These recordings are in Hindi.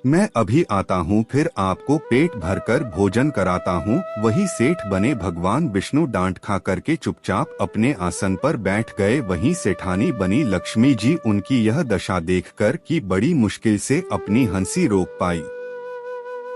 मैं अभी आता हूँ, फिर आपको पेट भरकर भोजन कराता हूँ। वही सेठ बने भगवान विष्णु डांट खा करके चुपचाप अपने आसन पर बैठ गए। वहीं सेठानी बनी लक्ष्मी जी उनकी यह दशा देखकर कि बड़ी मुश्किल से अपनी हंसी रोक पाई।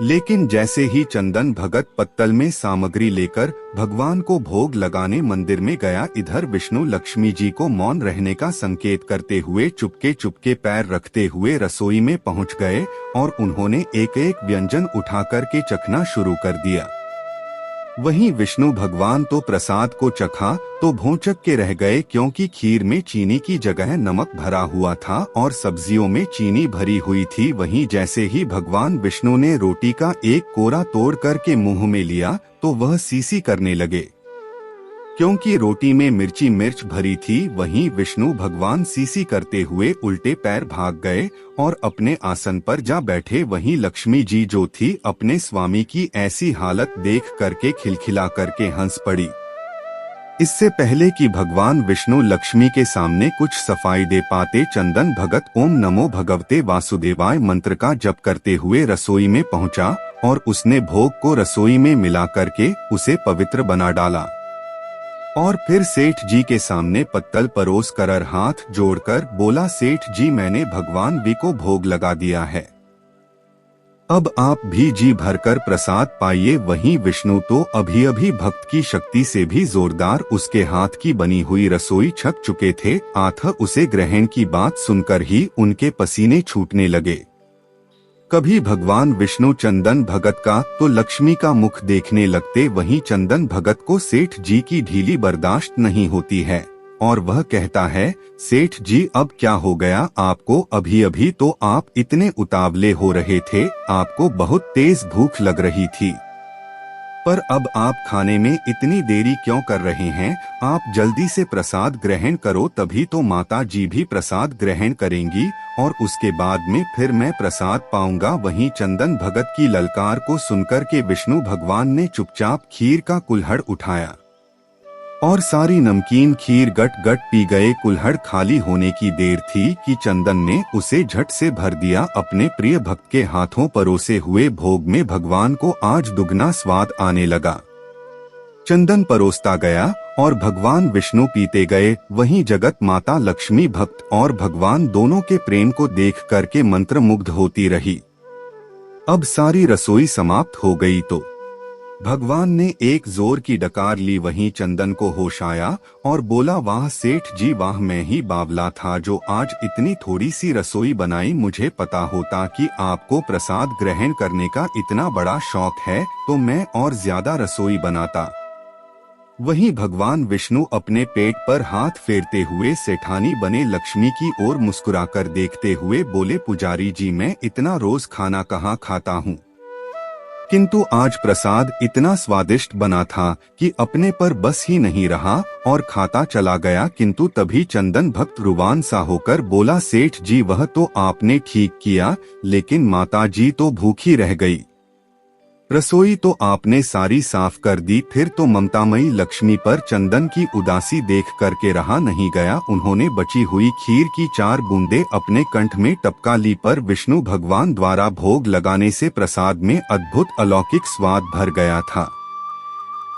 लेकिन जैसे ही चंदन भगत पत्तल में सामग्री लेकर भगवान को भोग लगाने मंदिर में गया, इधर विष्णु लक्ष्मी जी को मौन रहने का संकेत करते हुए चुपके चुपके पैर रखते हुए रसोई में पहुंच गए और उन्होंने एक एक व्यंजन उठा करके चखना शुरू कर दिया। वहीं विष्णु भगवान तो प्रसाद को चखा तो भौंचक के रह गए, क्योंकि खीर में चीनी की जगह नमक भरा हुआ था और सब्जियों में चीनी भरी हुई थी। वहीं जैसे ही भगवान विष्णु ने रोटी का एक कोरा तोड़ करके मुंह में लिया तो वह सीसी करने लगे, क्योंकि रोटी में मिर्च भरी थी। वहीं विष्णु भगवान सीसी करते हुए उल्टे पैर भाग गए और अपने आसन पर जा बैठे। वहीं लक्ष्मी जी जो थी अपने स्वामी की ऐसी हालत देख करके खिलखिला करके हंस पड़ी। इससे पहले कि भगवान विष्णु लक्ष्मी के सामने कुछ सफाई दे पाते, चंदन भगत ओम नमो भगवते वासुदेवाय मंत्र का जप करते हुए रसोई में पहुंचा और उसने भोग को रसोई में मिला करके उसे पवित्र बना डाला और फिर सेठ जी के सामने पत्तल परोस कर हाथ जोड़कर बोला, सेठ जी मैंने भगवान वी को भोग लगा दिया है, अब आप भी जी भरकर प्रसाद पाइए। वहीं विष्णु तो अभी अभी भक्त की शक्ति से भी जोरदार उसके हाथ की बनी हुई रसोई छक चुके थे। आथ उसे ग्रहण की बात सुनकर ही उनके पसीने छूटने लगे। कभी भगवान विष्णु चंदन भगत का तो लक्ष्मी का मुख देखने लगते, वहीं चंदन भगत को सेठ जी की ढीली बर्दाश्त नहीं होती है और वह कहता है, सेठ जी अब क्या हो गया आपको, अभी अभी तो आप इतने उतावले हो रहे थे, आपको बहुत तेज भूख लग रही थी, पर अब आप खाने में इतनी देरी क्यों कर रहे हैं, आप जल्दी से प्रसाद ग्रहण करो, तभी तो माता जी भी प्रसाद ग्रहण करेंगी और उसके बाद में फिर मैं प्रसाद पाऊंगा। वहीं चंदन भगत की ललकार को सुनकर के विष्णु भगवान ने चुपचाप खीर का कुल्हड़ उठाया और सारी नमकीन खीर गट गट पी गए। कुल्हड़ खाली होने की देर थी कि चंदन ने उसे झट से भर दिया। अपने प्रिय भक्त के हाथों परोसे हुए भोग में भगवान को आज दुगना स्वाद आने लगा। चंदन परोसता गया और भगवान विष्णु पीते गए। वहीं जगत माता लक्ष्मी भक्त और भगवान दोनों के प्रेम को देख करके मंत्रमुग्ध होती रही। अब सारी रसोई समाप्त हो गई तो भगवान ने एक जोर की डकार ली। वहीं चंदन को होश आया और बोला, वाह सेठ जी वाह, मैं ही बावला था जो आज इतनी थोड़ी सी रसोई बनाई, मुझे पता होता कि आपको प्रसाद ग्रहण करने का इतना बड़ा शौक है तो मैं और ज्यादा रसोई बनाता। वहीं भगवान विष्णु अपने पेट पर हाथ फेरते हुए सेठानी बने लक्ष्मी की ओर मुस्कुराकर देखते हुए बोले, पुजारी जी मैं इतना रोज खाना कहाँ खाता हूँ, किंतु आज प्रसाद इतना स्वादिष्ट बना था कि अपने पर बस ही नहीं रहा और खाता चला गया। किंतु तभी चंदन भक्त रुबान सा होकर बोला, सेठ जी वह तो आपने ठीक किया, लेकिन माता जी तो भूखी रह गई, रसोई तो आपने सारी साफ कर दी। फिर तो ममतामयी लक्ष्मी पर चंदन की उदासी देख करके रहा नहीं गया। उन्होंने बची हुई खीर की 4 बूंदे अपने कंठ में टपका ली, पर विष्णु भगवान द्वारा भोग लगाने से प्रसाद में अद्भुत अलौकिक स्वाद भर गया था।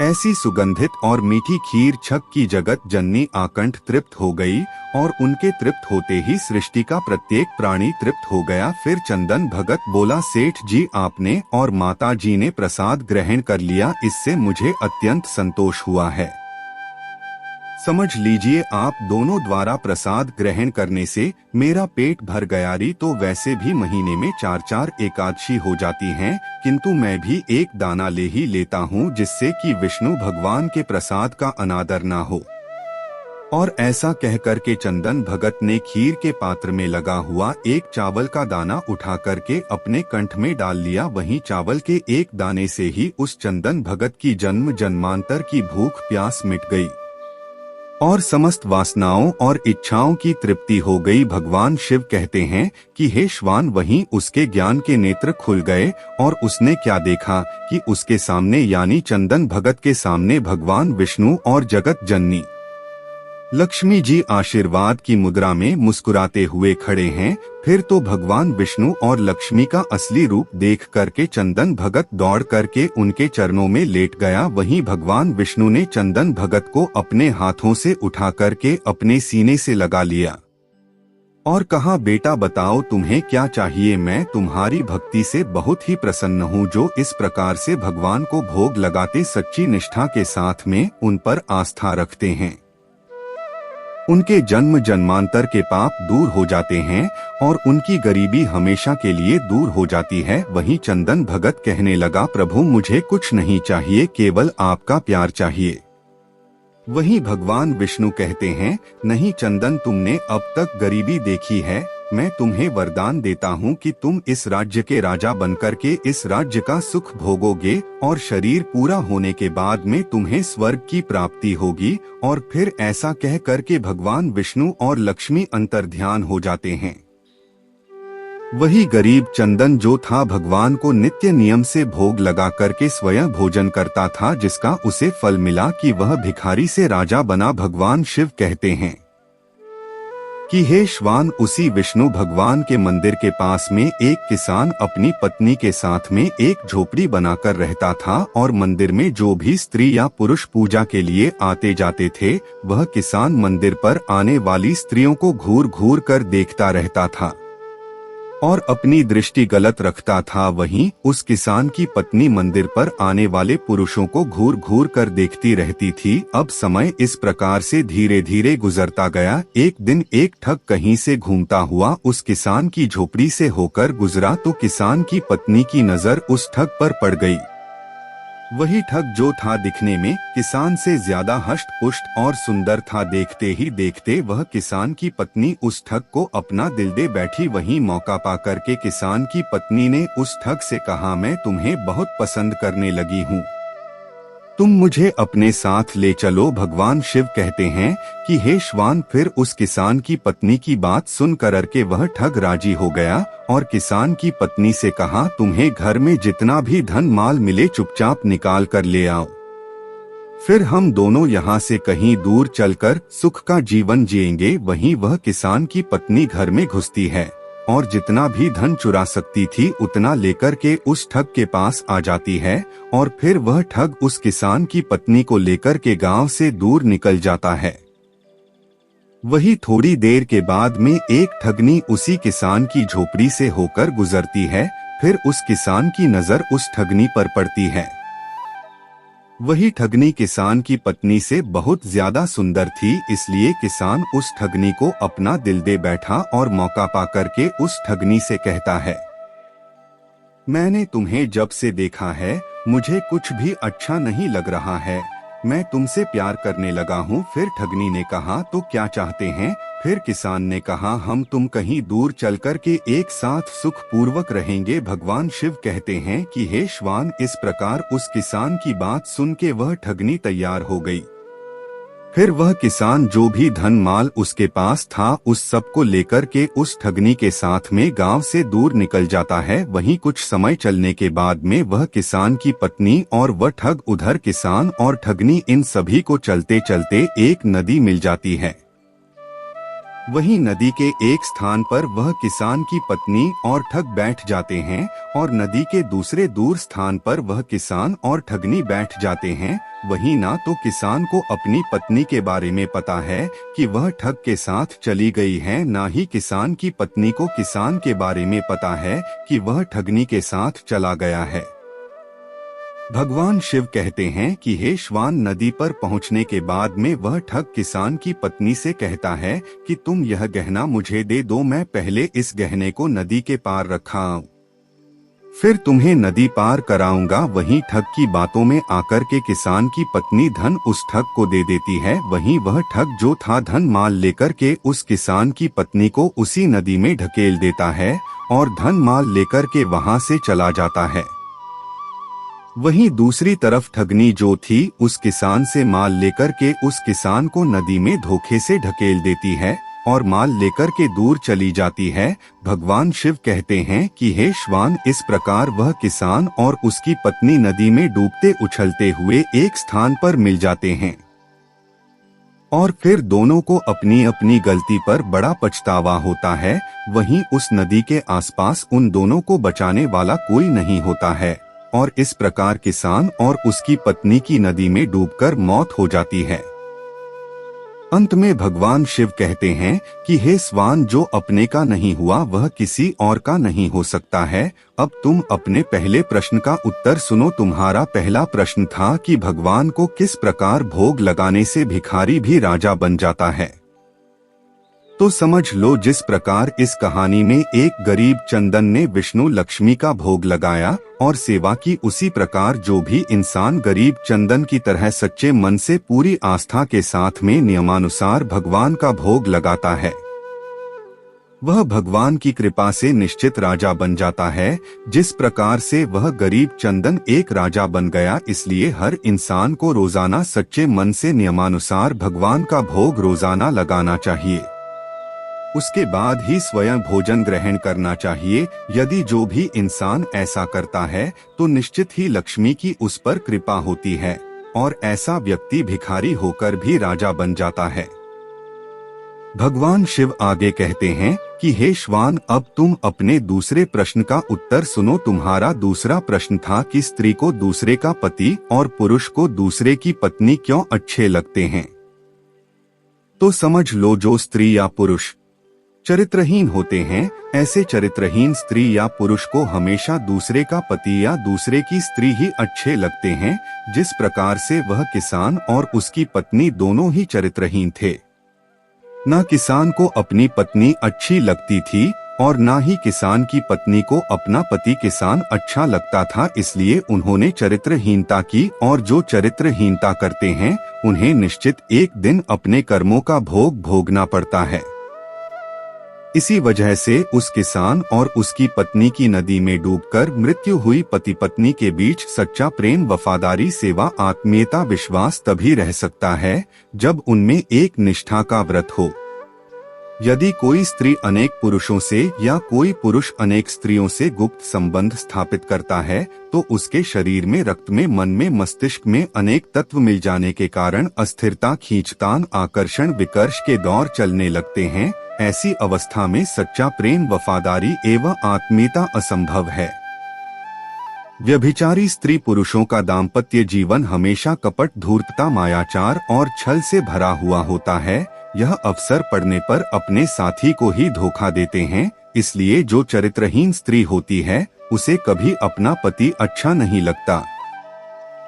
ऐसी सुगंधित और मीठी खीर छक की जगत जननी आकंठ तृप्त हो गई और उनके तृप्त होते ही सृष्टि का प्रत्येक प्राणी तृप्त हो गया। फिर चंदन भगत बोला, सेठ जी आपने और माता जी ने प्रसाद ग्रहण कर लिया, इससे मुझे अत्यंत संतोष हुआ है। समझ लीजिए आप दोनों द्वारा प्रसाद ग्रहण करने से मेरा पेट भर गया। री तो वैसे भी महीने में 4-4 एकादशी हो जाती हैं, किंतु मैं भी एक दाना ले ही लेता हूँ, जिससे कि विष्णु भगवान के प्रसाद का अनादर ना हो। और ऐसा कहकर के चंदन भगत ने खीर के पात्र में लगा हुआ एक चावल का दाना उठा करके अपने कंठ में डाल लिया। वहीं चावल के एक दाने से ही उस चंदन भगत की जन्म जन्मांतर की भूख प्यास मिट गई और समस्त वासनाओं और इच्छाओं की तृप्ति हो गई। भगवान शिव कहते हैं कि हे श्वान, वहीं उसके ज्ञान के नेत्र खुल गए और उसने क्या देखा कि उसके सामने यानी चंदन भगत के सामने भगवान विष्णु और जगत जननी लक्ष्मी जी आशीर्वाद की मुद्रा में मुस्कुराते हुए खड़े हैं। फिर तो भगवान विष्णु और लक्ष्मी का असली रूप देख करके चंदन भगत दौड़ करके उनके चरणों में लेट गया। वहीं भगवान विष्णु ने चंदन भगत को अपने हाथों से उठा करके अपने सीने से लगा लिया और कहा, बेटा बताओ तुम्हें क्या चाहिए। मैं तुम्हारी भक्ति से बहुत ही प्रसन्न हूँ, जो इस प्रकार से भगवान को भोग लगाते सच्ची निष्ठा के साथ में उन पर आस्था रखते हैं। उनके जन्म जन्मांतर के पाप दूर हो जाते हैं और उनकी गरीबी हमेशा के लिए दूर हो जाती है। वहीं चंदन भगत कहने लगा, प्रभु मुझे कुछ नहीं चाहिए, केवल आपका प्यार चाहिए। वहीं भगवान विष्णु कहते हैं, नहीं चंदन, तुमने अब तक गरीबी देखी है। मैं तुम्हें वरदान देता हूँ कि तुम इस राज्य के राजा बनकर के इस राज्य का सुख भोगोगे और शरीर पूरा होने के बाद में तुम्हें स्वर्ग की प्राप्ति होगी। और फिर ऐसा कह करके भगवान विष्णु और लक्ष्मी अंतर्ध्यान हो जाते हैं। वही गरीब चंदन जो था भगवान को नित्य नियम से भोग लगा करके स्वयं भोजन करता था, जिसका उसे फल मिला कि वह भिखारी से राजा बना। भगवान शिव कहते हैं कि हे श्वान, उसी विष्णु भगवान के मंदिर के पास में एक किसान अपनी पत्नी के साथ में एक झोपड़ी बनाकर रहता था और मंदिर में जो भी स्त्री या पुरुष पूजा के लिए आते जाते थे, वह किसान मंदिर पर आने वाली स्त्रियों को घूर घूर कर देखता रहता था और अपनी दृष्टि गलत रखता था। वहीं उस किसान की पत्नी मंदिर पर आने वाले पुरुषों को घूर घूर कर देखती रहती थी। अब समय इस प्रकार से धीरे धीरे गुजरता गया। एक दिन एक ठग कहीं से घूमता हुआ उस किसान की झोपड़ी से होकर गुजरा तो किसान की पत्नी की नजर उस ठग पर पड़ गई। वही ठग जो था दिखने में किसान से ज्यादा हष्ट पुष्ट और सुंदर था। देखते ही देखते वह किसान की पत्नी उस ठग को अपना दिल दे बैठी। वहीं मौका पा करके किसान की पत्नी ने उस ठग से कहा, मैं तुम्हें बहुत पसंद करने लगी हूँ, तुम मुझे अपने साथ ले चलो। भगवान शिव कहते हैं कि हे श्वान, फिर उस किसान की पत्नी की बात सुन कर के वह ठग राजी हो गया और किसान की पत्नी से कहा, तुम्हें घर में जितना भी धन माल मिले चुपचाप निकाल कर ले आओ, फिर हम दोनों यहाँ से कहीं दूर चलकर सुख का जीवन जिएंगे। वहीं वह किसान की पत्नी घर में घुसती है और जितना भी धन चुरा सकती थी उतना लेकर के उस ठग के पास आ जाती है और फिर वह ठग उस किसान की पत्नी को लेकर के गांव से दूर निकल जाता है। वही थोड़ी देर के बाद में एक ठगनी उसी किसान की झोपड़ी से होकर गुजरती है। फिर उस किसान की नजर उस ठगनी पर पड़ती है। वही ठगनी किसान की पत्नी से बहुत ज्यादा सुंदर थी, इसलिए किसान उस ठगनी को अपना दिल दे बैठा और मौका पा करके उस ठगनी से कहता है, मैंने तुम्हें जब से देखा है मुझे कुछ भी अच्छा नहीं लग रहा है, मैं तुमसे प्यार करने लगा हूँ। फिर ठगनी ने कहा, तो क्या चाहते हैं? फिर किसान ने कहा, हम तुम कहीं दूर चलकर के एक साथ सुख पूर्वक रहेंगे। भगवान शिव कहते हैं कि हे श्वान, इस प्रकार उस किसान की बात सुन के वह ठगनी तैयार हो गई। फिर वह किसान जो भी धन माल उसके पास था उस सब को लेकर के उस ठगनी के साथ में गांव से दूर निकल जाता है। वहीं कुछ समय चलने के बाद में वह किसान की पत्नी और वह ठग उधर किसान और ठगनी इन सभी को चलते चलते एक नदी मिल जाती है। वहीं नदी के एक स्थान पर वह किसान की पत्नी और ठग बैठ जाते हैं और नदी के दूसरे दूर स्थान पर वह किसान और ठगनी बैठ जाते हैं। वहीं ना तो किसान को अपनी पत्नी के बारे में पता है कि वह ठग के साथ चली गई है, ना ही किसान की पत्नी को किसान के बारे में पता है कि वह ठगनी के साथ चला गया है। भगवान शिव कहते हैं कि हे श्वान, नदी पर पहुंचने के बाद में वह ठग किसान की पत्नी से कहता है कि तुम यह गहना मुझे दे दो, मैं पहले इस गहने को नदी के पार रखाऊं, फिर तुम्हें नदी पार कराऊंगा। वहीं ठग की बातों में आकर के किसान की पत्नी धन उस ठग को दे देती है। वहीं वह ठग जो था धन माल लेकर के उस किसान की पत्नी को उसी नदी में ढकेल देता है और धन माल लेकर के वहां से चला जाता है। वहीं दूसरी तरफ ठगनी जो थी उस किसान से माल लेकर के उस किसान को नदी में धोखे से ढकेल देती है और माल लेकर के दूर चली जाती है। भगवान शिव कहते हैं कि हे श्वान, इस प्रकार वह किसान और उसकी पत्नी नदी में डूबते उछलते हुए एक स्थान पर मिल जाते हैं। और फिर दोनों को अपनी अपनी गलती पर बड़ा पछतावा होता है। वहीं उस नदी के आसपास उन दोनों को बचाने वाला कोई नहीं होता है और इस प्रकार किसान और उसकी पत्नी की नदी में डूबकर मौत हो जाती है। अंत में भगवान शिव कहते हैं कि हे स्वान, जो अपने का नहीं हुआ वह किसी और का नहीं हो सकता है। अब तुम अपने पहले प्रश्न का उत्तर सुनो। तुम्हारा पहला प्रश्न था कि भगवान को किस प्रकार भोग लगाने से भिखारी भी राजा बन जाता है। तो समझ लो, जिस प्रकार इस कहानी में एक गरीब चंदन ने विष्णु लक्ष्मी का भोग लगाया और सेवा की, उसी प्रकार जो भी इंसान गरीब चंदन की तरह सच्चे मन से पूरी आस्था के साथ में नियमानुसार भगवान का भोग लगाता है, वह भगवान की कृपा से निश्चित राजा बन जाता है। जिस प्रकार से वह गरीब चंदन एक राजा बन गया, इसलिए हर इंसान को रोजाना सच्चे मन से नियमानुसार भगवान का भोग रोजाना लगाना चाहिए। उसके बाद ही स्वयं भोजन ग्रहण करना चाहिए। यदि जो भी इंसान ऐसा करता है तो निश्चित ही लक्ष्मी की उस पर कृपा होती है और ऐसा व्यक्ति भिखारी होकर भी राजा बन जाता है। भगवान शिव आगे कहते हैं कि हे श्वान, अब तुम अपने दूसरे प्रश्न का उत्तर सुनो। तुम्हारा दूसरा प्रश्न था कि स्त्री को दूसरे का पति और पुरुष को दूसरे की पत्नी क्यों अच्छे लगते हैं। तो समझ लो, जो स्त्री या पुरुष चरित्रहीन होते हैं, ऐसे चरित्रहीन स्त्री या पुरुष को हमेशा दूसरे का पति या दूसरे की स्त्री ही अच्छे लगते हैं। जिस प्रकार से वह किसान और उसकी पत्नी दोनों ही चरित्रहीन थे। न किसान को अपनी पत्नी अच्छी लगती थी और न ही किसान की पत्नी को अपना पति किसान अच्छा लगता था। इसलिए उन्होंने चरित्रहीनता की और जो चरित्रहीनता करते हैं उन्हें निश्चित एक दिन अपने कर्मों का भोग भोगना पड़ता है। इसी वजह से उस किसान और उसकी पत्नी की नदी में डूबकर मृत्यु हुई पति पत्नी के बीच सच्चा प्रेम, वफादारी, सेवा, आत्मीयता, विश्वास तभी रह सकता है जब उनमें एक निष्ठा का व्रत हो। यदि कोई स्त्री अनेक पुरुषों से या कोई पुरुष अनेक स्त्रियों से गुप्त संबंध स्थापित करता है तो उसके शरीर में, रक्त में, मन में, मस्तिष्क में अनेक तत्व मिल जाने के कारण अस्थिरता, खींचतान, आकर्षण, विकर्ष के दौर चलने लगते हैं। ऐसी अवस्था में सच्चा प्रेम, वफादारी एवं आत्मीयता असंभव है। व्यभिचारी स्त्री पुरुषों का दाम्पत्य जीवन हमेशा कपट, धूर्तता, मायाचार और छल से भरा हुआ होता है। यह अवसर पड़ने पर अपने साथी को ही धोखा देते हैं। इसलिए जो चरित्रहीन स्त्री होती है उसे कभी अपना पति अच्छा नहीं लगता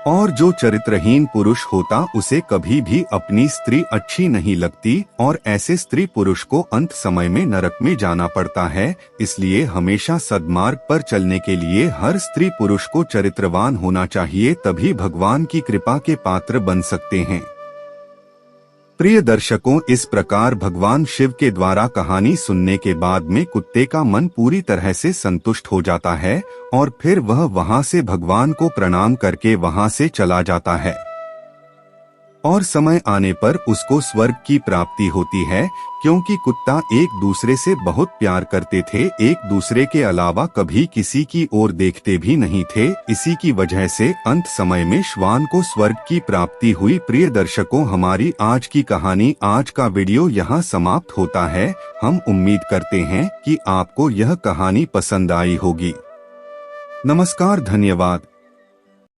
और जो चरित्रहीन पुरुष होता उसे कभी भी अपनी स्त्री अच्छी नहीं लगती और ऐसे स्त्री पुरुष को अंत समय में नरक में जाना पड़ता है। इसलिए हमेशा सद्मार्ग पर चलने के लिए हर स्त्री पुरुष को चरित्रवान होना चाहिए, तभी भगवान की कृपा के पात्र बन सकते हैं। प्रिय दर्शकों, इस प्रकार भगवान शिव के द्वारा कहानी सुनने के बाद में कुत्ते का मन पूरी तरह से संतुष्ट हो जाता है और फिर वह वहां से भगवान को प्रणाम करके वहां से चला जाता है और समय आने पर उसको स्वर्ग की प्राप्ति होती है, क्योंकि कुत्ता एक दूसरे से बहुत प्यार करते थे, एक दूसरे के अलावा कभी किसी की ओर देखते भी नहीं थे। इसी की वजह से अंत समय में श्वान को स्वर्ग की प्राप्ति हुई। प्रिय दर्शकों, हमारी आज की कहानी, आज का वीडियो यहाँ समाप्त होता है। हम उम्मीद करते हैं कि आपको यह कहानी पसंद आई होगी। नमस्कार, धन्यवाद।